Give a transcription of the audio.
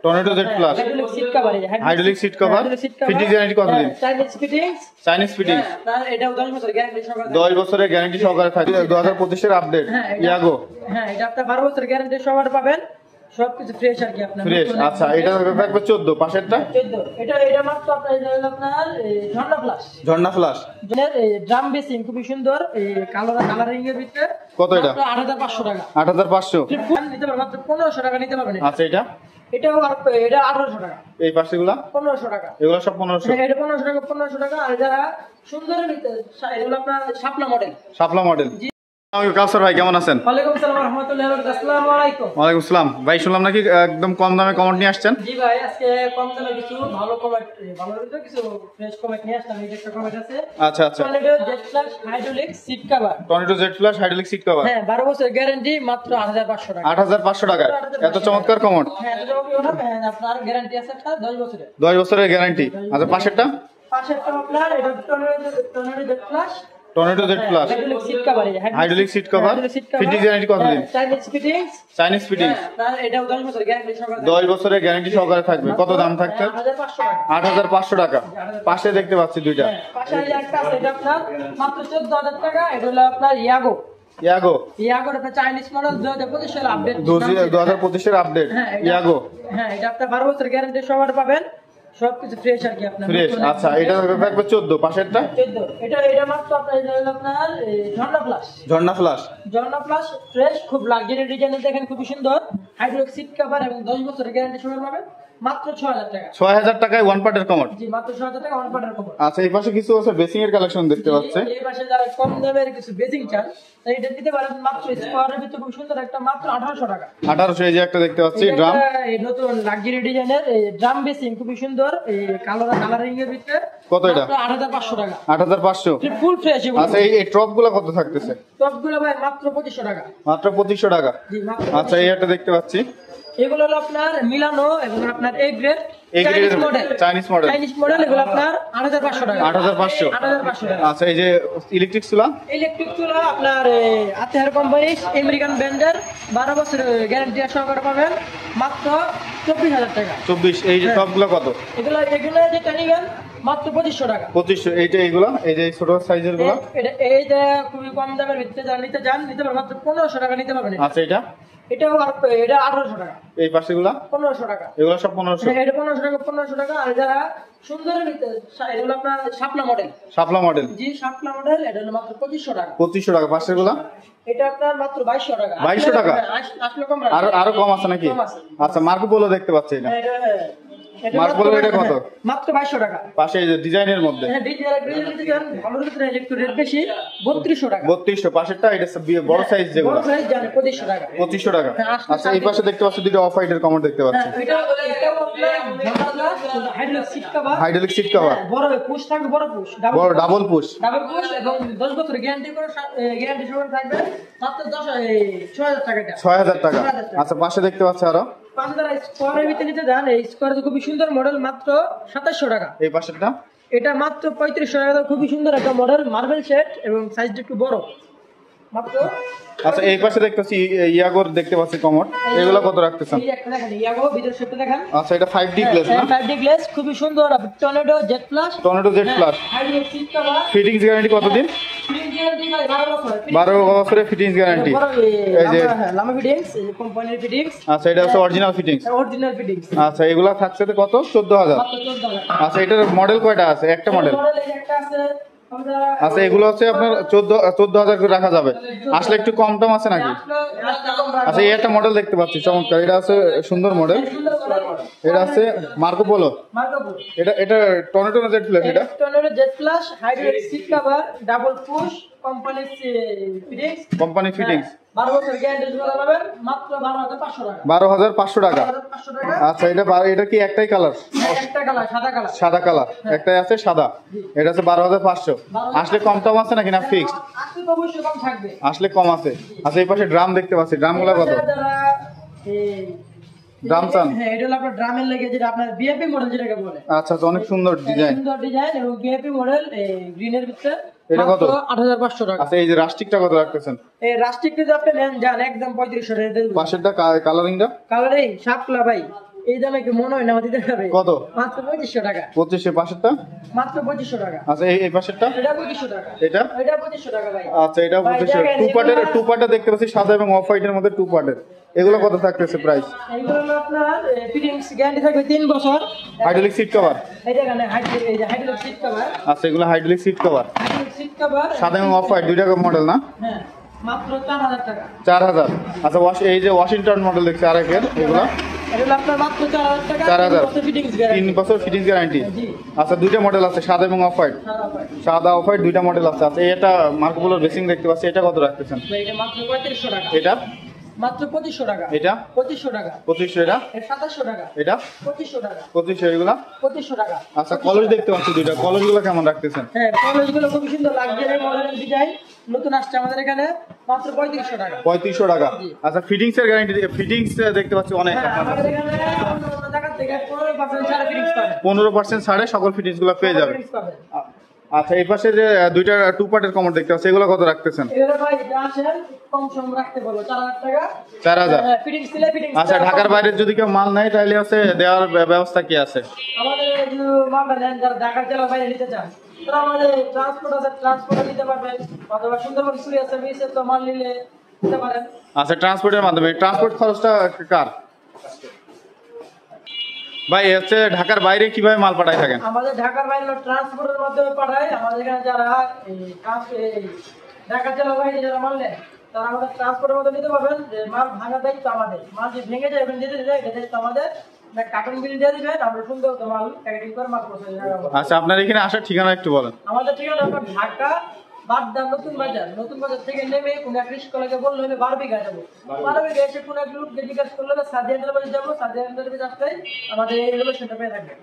Tornado Z plus hydraulic seat cover, hydraulic seat cover, fitting guarantee কতদিন? Chinese fittings, এটাও 10 বছরের guarantee সহকারে, 10 বছরের গ্যারান্টি সহকারে থাকে। 2025 এর আপডেট ইয়াগো। হ্যাঁ, এটা আপনি 12 বছরের গ্যারান্টি সহকারে পাবেন, সবকিছু ফ্রেশ আর কি আপনার ফ্রেশ। আচ্ছা, এটা থাকবে 14, পাশেরটা 14। এটা মাত্র আপনার ঝর্ণা প্লাস, ঝর্ণা ফ্লাশ ড্রাম বেসিং খুবই সুন্দর, এই কালারিং এর ভিতরে। কত এটা? 8500 টাকা। 8500 নিতে পারবেন, মাত্র 1500 টাকা নিতে পারবেন। আচ্ছা, এটা 1800 টাকা। এই পাশেগুলা 1500 টাকা। এগুলো সব 1500। এটা 1500 টাকা। আর যারা সুন্দরের ভিতরে, এগুলো আপনার শাপলা মডেল। শাপলা মডেল। কাউসার ভাই কেমন আছেন? ওয়ালাইকুম আসসালাম ওয়া রাহমাতুল্লাহি ওয়া বারাকাতুহু। আসসালামু আলাইকুম। ওয়ালাইকুম আসসালাম ভাই, শুনলাম নাকি একদম কম দামে কমেন্ট নিয়ে আসছেন? জি ভাই, আজকে কম দামে কিছু ভালো কমেন্ট, কিছু ফ্রেশ কমেন্ট নিয়ে আসলাম। এই যে একটা কমেন্ট আছে। আচ্ছা আচ্ছা, Tornado Z plus hydraulic seat cover. Tornado Z plus hydraulic seat cover. হ্যাঁ, 12 বছরের গ্যারান্টি, মাত্র 8500 টাকা। 8500 টাকা। এত চমৎকার কমেন্ট। হ্যাঁ, এত চমৎকার। হ্যাঁ, আপনার গ্যারান্টি আছে একটা 10 বছরের। 10 বছরের গ্যারান্টি। আচ্ছা, পাশেরটা আপনার এটা Tornado Z plus, Tornado Z plus hydraulic seat cover, hydraulic seat cover, fitting guarantee কতদিন? চাইনিজ ফিটিংস, এটাও 10 বছরের গ্যারান্টি সহকারে, 10 বছরের গ্যারান্টি সহকারে থাকবে। কত দাম থাকছে? 8500 টাকা। পাশে দেখতে পাচ্ছি দুইটা। পাশে একটা আছে, এটা আপনার মাত্র 14000 টাকা। এটা হলো আপনার ইয়াগো এটা চাইনিজ মডেল, 2025 সালের আপডেট। 2025 এর আপডেট ইয়াগো। হ্যাঁ, এটা আপনার 12 বছরের গ্যারান্টি সহকারে পাবেন, সবকিছু ফ্রেশ আর কি আপনার ফ্রেশ। আচ্ছা, এটা থাকবে 14, পাশেরটা 14। এটা মাত্র আপনার ঝর্ণা প্লাস ফ্রেশ, খুব লাক্সারি ডিজাইনের, দেখেন খুবই সুন্দর। হাইড্রোলিক সিট কভার এবং 10 বছরের গ্যারান্টি সহকারে পাবেন, মাত্র 6000 টাকা। 6000 টাকায় ওয়ান পার্টের কমোড। জি, মাত্র 6000 টাকা ওয়ান পার্টের কমোড। আচ্ছা, এই পাশে কিছু আছে বেসিং এর কালেকশন দেখতে পাচ্ছি। এই পাশে যারা কম দামের কিছু বেসিং চান, তাই এটা দিতে পারেন মাত্র স্কোয়ারের ভিতরে, খুব সুন্দর একটা, মাত্র 1800 টাকা। 1800। এই যে একটা দেখতে পাচ্ছি ড্রাম, এই নতুন লাক্সারি ডিজাইনের ড্রাম বেসিং, খুবই সুন্দর, এই কালারিং এর ভিতরে। কত এটা? 8500 টাকা। 8500 ফুল ফ্রেশ। আচ্ছা, এই টপ গুলো কত থাকতেছে? টপ গুলো ভাই মাত্র 2500 টাকা। মাত্র 2500 টাকা। জি, মাত্র। আচ্ছা, এই একটা দেখতে পাচ্ছি, এগুলো হলো আপনার মিলানো এবং আপনার এ গ্রেড চাইনিজ মডেল। এগুলো আপনার 8500 টাকা। 8500 টাকা। আচ্ছা, এই যে ইলেকট্রিক চুলা আপনার আতেহার কোম্পানি, আমেরিকান ব্র্যান্ডের, 12 বছরের গ্যারান্টি সহকারে পাবেন, মাত্র 24000 টাকা। 24। এই যে টপগুলো কত? এগুলো যেটা নিবেন মাত্র 2500 টাকা। 2500। এইটা এইগুলো, এই যে ছোট সাইজের গুলো, এইটা খুবই কম দামের ভিতরে যারা নিতে চান, নিতে পারবেন, মাত্র 1500 টাকা নিতে পারবেন। আচ্ছা, এটা 1800 টাকা। এই পাশেগুলো 1500 টাকা। এগুলো সব 1500। এটা 1500 টাকা। আর যারা সুন্দরের ভিতরে, এগুলো আপনার শাপলা মডেল। জি, শাপলা মডেল। এটা হলো মাত্র 2500 টাকা। 2500 টাকা। পাশেগুলো এটা আপনার মাত্র 2200 টাকা। 2200 টাকা। আসলে কম, আরো কম আছে নাকি? আচ্ছা, মার্কো পোলো দেখতে পাচ্ছি। এটা মার্কো পোলো, এটা কত? মাত্র 2200 টাকা। পাশে এই যে ডিজাইনের মধ্যে, হ্যাঁ, ভালোর ভিতরে একটু রেট বেশি, 3200 টাকা। 3200। পাশেরটা এটা বড় সাইজ, যেগুলো বড় সাইজ জানে 2500 টাকা। 2500 টাকা। আচ্ছা, এই পাশে দেখতে পাচ্ছি দুটো অফ হোয়াইটের কমোড দেখতে পাচ্ছি। এটা হাইড্রোলিক সিট কভার, বড় পুশ থাকবে, ডাবল পুশ এবং 10 বছরের গ্যারান্টি সহ থাকবে, মাত্র 6000 টাকা। 6000 টাকা। আচ্ছা, পাশে দেখতে পাচ্ছি আরো স্কোয়ারের ভিতরে নিতে যান, এই স্কোয়ার খুবই সুন্দর মডেল, মাত্র 2700 টাকা। এই পাশেরটা এটা মাত্র 3500 টাকা। খুবই সুন্দর একটা মডেল, মার্বেল সেট এবং সাইজটা একটু বড়, মাত্র। আচ্ছা, এই পাশে দেখতেছি ইয়াগোর দেখতে পাচ্ছি কমোড। এগুলো কত রাখতেছেন? এই একটা দেখেন, ইয়াগো ভিতর সেটটা দেখেন। আচ্ছা, এটা 5D গ্লাস না? 5D গ্লাস, খুবই সুন্দর। Tornado Z plus hydraulic seat cover. Fittings guarantee কতদিন? ফিটিংস গ্যারান্টি 12 বছর। 12 বছরের ফিটিংস গ্যারান্টি। এই যে লামা ফিটিংস, কোম্পানির ফিটিংস। আচ্ছা, এটা হচ্ছে অরিজিনাল ফিটিংস। আচ্ছা, এগুলা থাকছে কত? 14000। মাত্র 14000। আচ্ছা, এটার মডেল কয়টা আছে? একটা মডেল। একটা আছে। আচ্ছা, এগুলো হচ্ছে আপনার 14000 করে রাখা যাবে। আসলে একটু কম টম আছে নাকি? আচ্ছা, এই একটা মডেল দেখতে পাচ্ছি চমৎকার, এটা আছে সুন্দর মডেল। এটা আছে মার্কো পোলো। এটা টর্নেডো জেড প্লাস। এটা Tornado Z plus hydraulic seat cover, double push, company fittings. 12 বছর গ্যারান্টি সহকারে পাবেন, মাত্র 12500 টাকা। 12500 টাকা। আচ্ছা, এটা কি একটাই কালার? একটা কালার, সাদা কালার একটাই আছে, সাদা। এটা আছে 12500। আসলে কম টম আছে নাকি, না ফিক্সড? আসলে অবশ্যই কম থাকবে। আসলে কম আছে। আচ্ছা, এই পাশে ড্রাম দেখতে পাচ্ছি, ড্রামগুলো কত? ড্রাম চান? হ্যাঁ, এটা হলো আপনার ড্রামের লাগে, যেটা আপনার বিএপি মডেল যেটাকে বলে। আচ্ছা, অনেক সুন্দর ডিজাইন এবং বিএপি মডেল, গ্রিনের ভিতরে। এটা কত? 8500 টাকা। আচ্ছা, এই যে রাস্টিকটা কত রাখতেছেন? এই রাস্টিক যদি আপনি নেন, যান একদম 3500 টাকা। পাশেরটা কালারিংটা? কালারিং শাপলা ভাই, এই দামে কি মনে হয় না দিতে হবে? কত? মাত্র 2500 টাকা। 2500 পাশেরটা? মাত্র 2500 টাকা। আচ্ছা এই পাশেরটা? এটা 2500 টাকা। এটা? এটা 2500 টাকা ভাই। আচ্ছা এটা 2500 টু পার্টের দেখতে পাচ্ছি সাদা এবং অফ হোয়াইটের মধ্যে টু পার্টের। এগুলো কত থাকতেছে প্রাইস? এইগুলো হলো আপনার ফিটিংস গ্যারান্টি থাকবে 3 বছর। Hydraulic seat cover. এই যে এখানে এই যে হাইড্রোলিক সিট কভার। আচ্ছা এগুলো hydraulic seat cover. Hydraulic seat cover সাদা এবং অফ হোয়াইট দুইটা মডেল না? হ্যাঁ মাত্র 4000 টাকা। 4000। আচ্ছা এই যে ওয়াশিংটন মডেল দেখছি আরেকের এগুলো এটা হলো আপনার মাত্র 4000 টাকা। 4000 ফিটিংস গ্যারান্টি। 3 বছর ফিটিংস গ্যারান্টি। জি। আচ্ছা দুইটা মডেল আছে সাদা এবং অফ হোয়াইট। সাদা অফ হোয়াইট দুইটা মডেল আছে। আচ্ছা এটা মার্কোপোলোর বেসিং দেখতে পাচ্ছি এটা কত রাখতেছেন? এটা মাত্র 3500 টাকা। এটা মাত্র 2500 টাকা। এটা 2500 টাকা। 2500 এটা? এটা 2700 টাকা। এটা 2500 টাকা। 2500 এগুলা? 2500 টাকা। আচ্ছা কলেজ দেখতে পাচ্ছি দুইটা কলেজগুলো কেমন রাখতেছেন? হ্যাঁ কলেজগুলো খুব সুন্দর লাক্সারি মডেলের ডিজাইন নতুন আসছে আমাদের এখানে মাত্র 3500 টাকা। 3500 টাকা। আচ্ছা ফিটিংস এর গ্যারান্টি ফিটিংস দেখতে পাচ্ছি অনেক হ্যাঁ, আপনাদের আমাদের এখানে অন্য অন্য জায়গা থেকে 15% ছাড়ে ফিটিংস পাবেন। 15% ছাড়ে সকল ফিটিংস গুলো পেয়ে যাবে। ফিটিংস পাবেন। আচ্ছা এই পাশে যে দুইটা টু পার্টের কমোড দেখতে পাচ্ছি এগুলো কত রাখতেছেন? এগুলো ভাই এটা আসেন কম সম রাখতে বলবো 4000 টাকা। 4000। হ্যাঁ ফিটিংস দিলে ফিটিংস। আচ্ছা ঢাকার বাইরে যদি কেউ মাল নেয় তাহলে আছে দেওয়ার ব্যবস্থা কি আছে? আমাদের এই যে মালটা নেন যারা ঢাকার জেলার বাইরে নিতে চান তারা আমাদের ট্রান্সপোর্ট আছে ট্রান্সপোর্টে নিতে পারবেন অথবা সুন্দরবন কুরিয়ার সার্ভিসে তো মাল নিলে নিতে পারেন। আচ্ছা ট্রান্সপোর্টের মাধ্যমে ট্রান্সপোর্ট খরচটা কার? ভাই হচ্ছে ঢাকার বাইরে কিভাবে মাল পাঠায় থাকেন? আমাদের ঢাকার বাইরে ট্রান্সপোর্টের মাধ্যমে পাঠায়। আমাদের এখানে যারা ঢাকার জেলার বাইরে যারা মাল নেয় তারা আমাদের ট্রান্সপোর্টের মধ্যে নিতে পারবেন। যে মাল ভাঙা দায়িত্ব আমাদের, মাল যে ভেঙে যায় ওখানে যেতে দিলে এটা দায়িত্ব আমাদের। কার্টন বিল দিয়ে দিবেন আমরা সুন্দর মাল প্যাকেটিং করে মাল পৌঁছে যাবে। আচ্ছা আপনার এখানে আসার ঠিকানা একটু বলেন। আমাদের ঠিকানা হলো ঢাকা বাড্ডা নতুন বাজার। নতুন বাজার থেকে নেমে কোন এক রিস্কলাকে বললে হলে 12 বিঘা যাবো। 12 বিঘা এসে কোন এক লোক জিজ্ঞাসা করলে সাদিয়া এন্টারপ্রাইজ যাবো। সাদিয়া এন্টারপ্রাইজ আসলে আমাদের এই লোকেশনটা পেয়ে থাকবে।